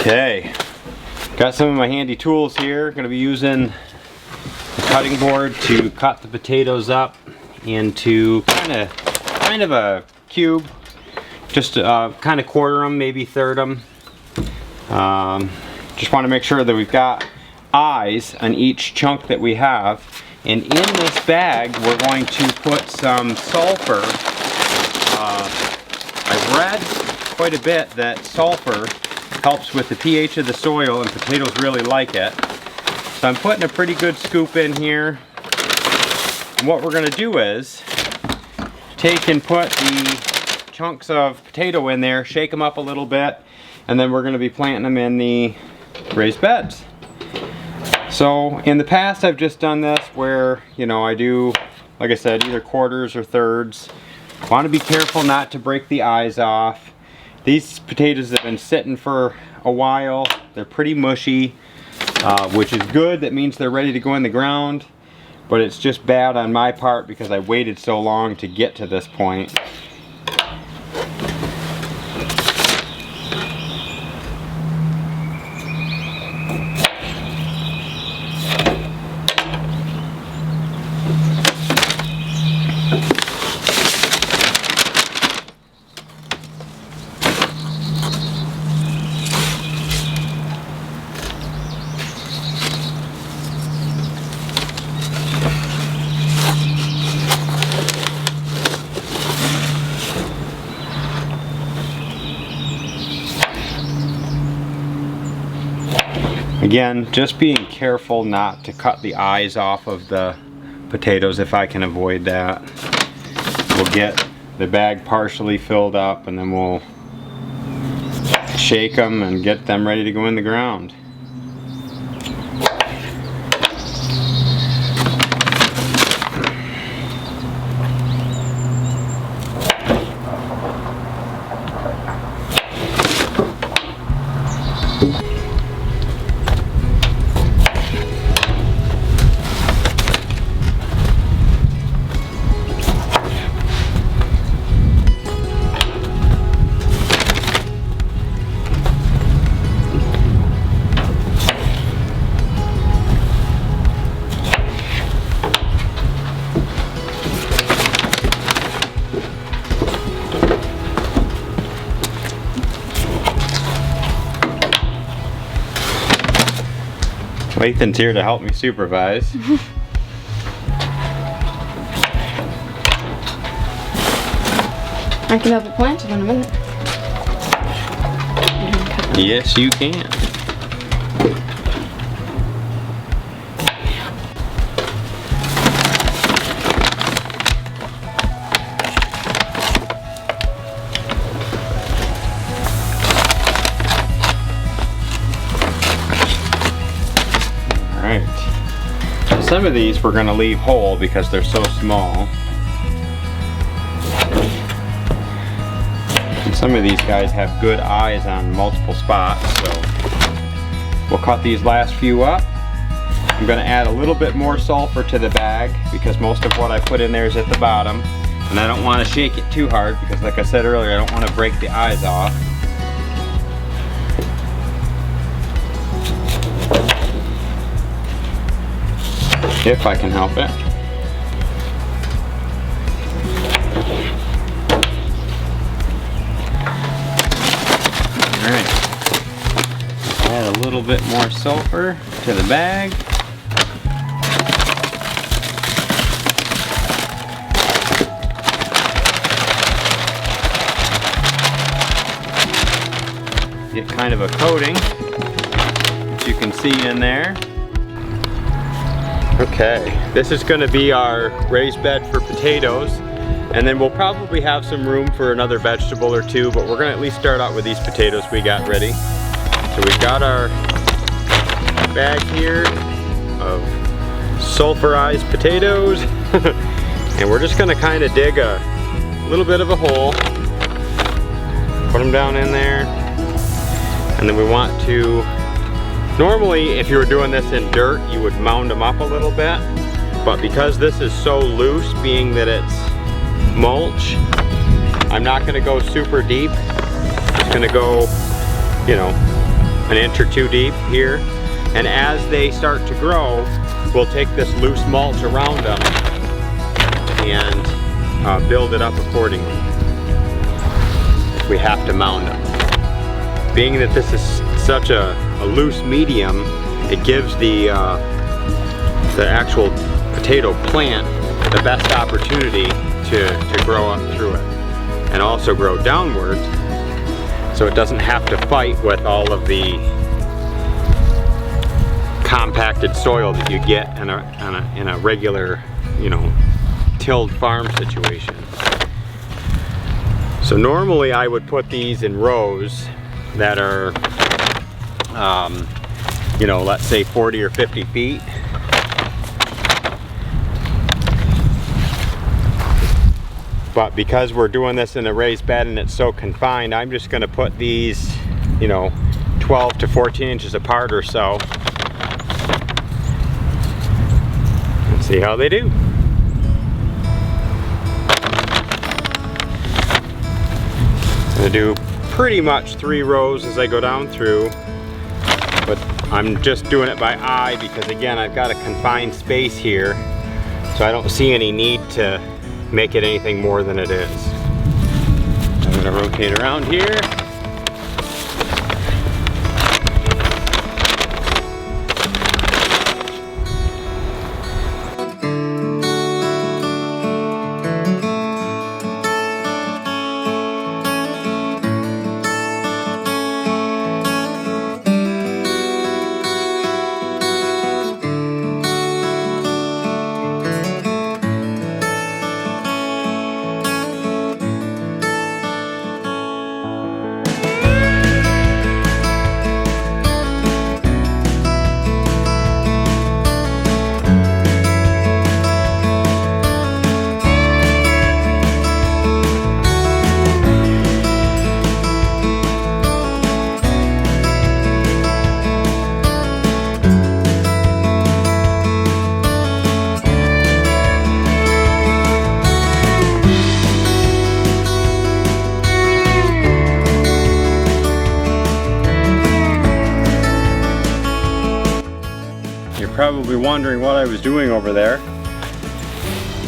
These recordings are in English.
Okay, got some of my handy tools here. Going to be using the cutting board to cut the potatoes up into kind of a cube. Just kind of quarter them, maybe third them. Just want to make sure that we've got eyes on each chunk that we have. And in this bag, we're going to put some sulfur. I've read quite a bit that sulfur helps with the pH of the soil, and potatoes really like it. So I'm putting a pretty good scoop in here. And what we're going to do is take and put the chunks of potato in there, shake them up a little bit, and then we're going to be planting them in the raised beds. So in the past I've just done this where, you know, I do, like I said, either quarters or thirds. Want to be careful not to break the eyes off. These potatoes have been sitting for a while. They're pretty mushy, which is good. That means they're ready to go in the ground, but it's just bad on my part because I waited so long to get to this point. Again, just being careful not to cut the eyes off of the potatoes if I can avoid that. We'll get the bag partially filled up and then we'll shake them and get them ready to go in the ground. Lathan's here to help me supervise. I can help it plant it in a minute. Yes, you can. Some of these we're going to leave whole because they're so small. And some of these guys have good eyes on multiple spots, so we'll cut these last few up. I'm going to add a little bit more sulfur to the bag because most of what I put in there is at the bottom. And I don't want to shake it too hard because, like I said earlier, I don't want to break the eyes off. If I can help it. Alright. Add a little bit more sulfur to the bag. Get kind of a coating, as you can see in there. Okay, this is going to be our raised bed for potatoes, and then we'll probably have some room for another vegetable or two, but we're going to at least start out with these potatoes we got ready. So we've got our bag here of sulfurized potatoes, and we're just going to kind of dig a little bit of a hole, put them down in there, and then we want to normally, if you were doing this in dirt, you would mound them up a little bit, but because this is so loose, being that it's mulch, I'm not going to go super deep. Just going to go, you know, an inch or two deep here. And as they start to grow, we'll take this loose mulch around them and build it up accordingly if we have to mound them. Being that this is such a loose medium, it gives the actual potato plant the best opportunity to grow up through it and also grow downwards, so it doesn't have to fight with all of the compacted soil that you get in a regular, you know, tilled farm situation. So normally I would put these in rows that are, you know, let's say 40 or 50 feet. But because we're doing this in a raised bed and it's so confined, I'm just going to put these, you know, 12 to 14 inches apart or so. And see how they do. I'm going to do pretty much 3 rows as I go down through. But I'm just doing it by eye because, again, I've got a confined space here. So I don't see any need to make it anything more than it is. I'm going to rotate around here. Probably wondering what I was doing over there.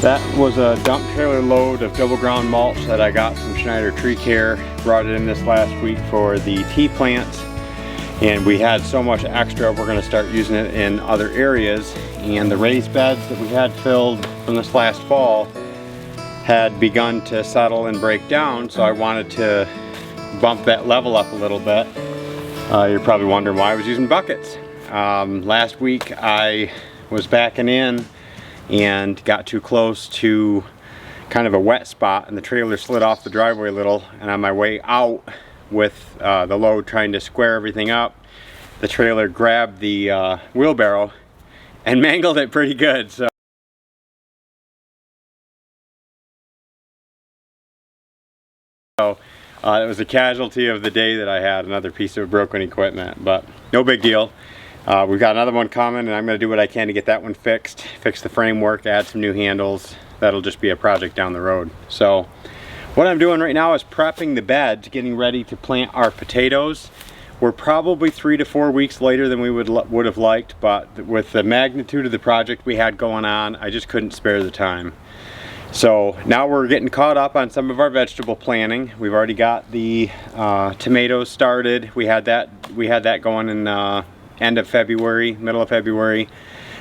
That was a dump trailer load of double ground mulch that I got from Schneider Tree Care. Brought it in this last week for the tea plants, and we had so much extra we're going to start using it in other areas. And the raised beds that we had filled from this last fall had begun to settle and break down, so I wanted to bump that level up a little bit. You're probably wondering why I was using buckets. Last week I was backing in and got too close to kind of a wet spot, and the trailer slid off the driveway a little, and on my way out with the load trying to square everything up, the trailer grabbed the wheelbarrow and mangled it pretty good. So it was a casualty of the day that I had, another piece of broken equipment, but no big deal. We've got another one coming, and I'm going to do what I can to get that one fixed, fix the framework, add some new handles. That'll just be a project down the road. So what I'm doing right now is prepping the beds, getting ready to plant our potatoes. We're probably 3 to 4 weeks later than we would have liked, but with the magnitude of the project we had going on, I just couldn't spare the time. So now we're getting caught up on some of our vegetable planting. We've already got the tomatoes started. We had that going in end of February, middle of February.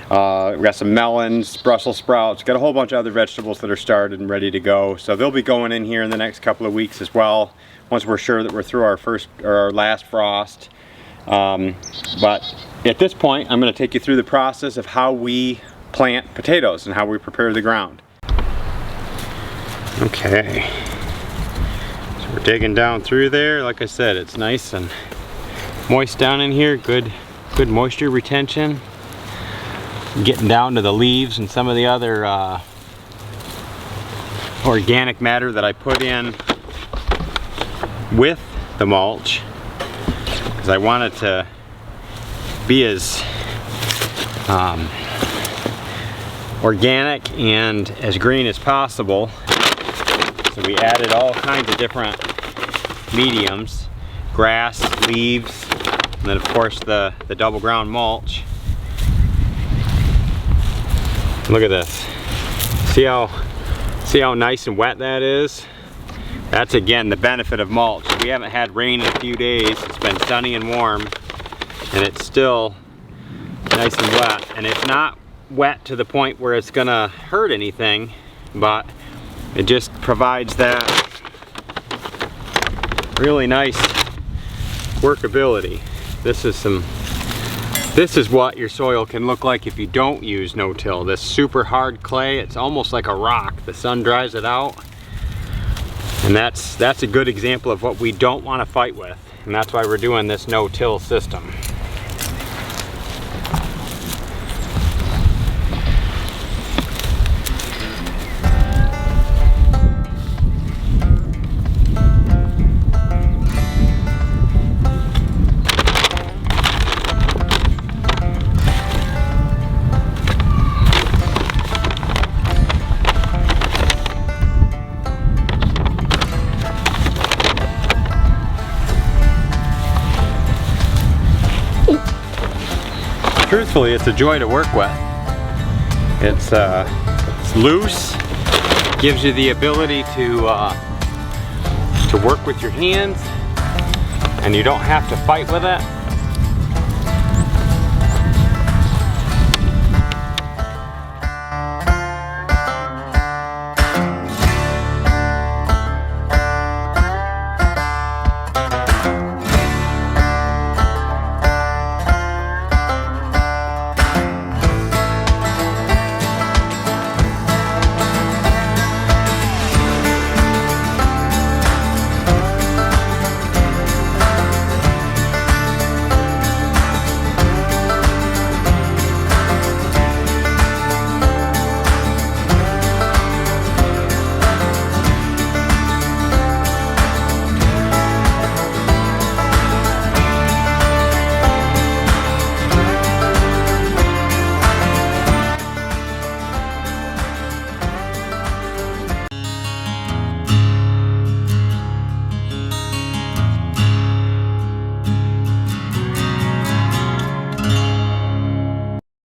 We got some melons, Brussels sprouts, got a whole bunch of other vegetables that are started and ready to go. So they'll be going in here in the next couple of weeks as well, once we're sure that we're through our last frost. But at this point, I'm going to take you through the process of how we plant potatoes and how we prepare the ground. Okay, so we're digging down through there. Like I said, it's nice and moist down in here, good moisture retention. Getting down to the leaves and some of the other organic matter that I put in with the mulch, because I wanted to be as organic and as green as possible. So we added all kinds of different mediums, grass, leaves, And then of course the double ground mulch. Look at this. See how nice and wet that is? That's again the benefit of mulch. We haven't had rain in a few days. It's been sunny and warm, and it's still nice and wet. And it's not wet to the point where it's gonna hurt anything, but it just provides that really nice workability. This is what your soil can look like if you don't use no-till. This super hard clay, it's almost like a rock. The sun dries it out. And that's a good example of what we don't want to fight with. And that's why we're doing this no-till system. Truthfully, it's a joy to work with. It's loose, gives you the ability to work with your hands, and you don't have to fight with it.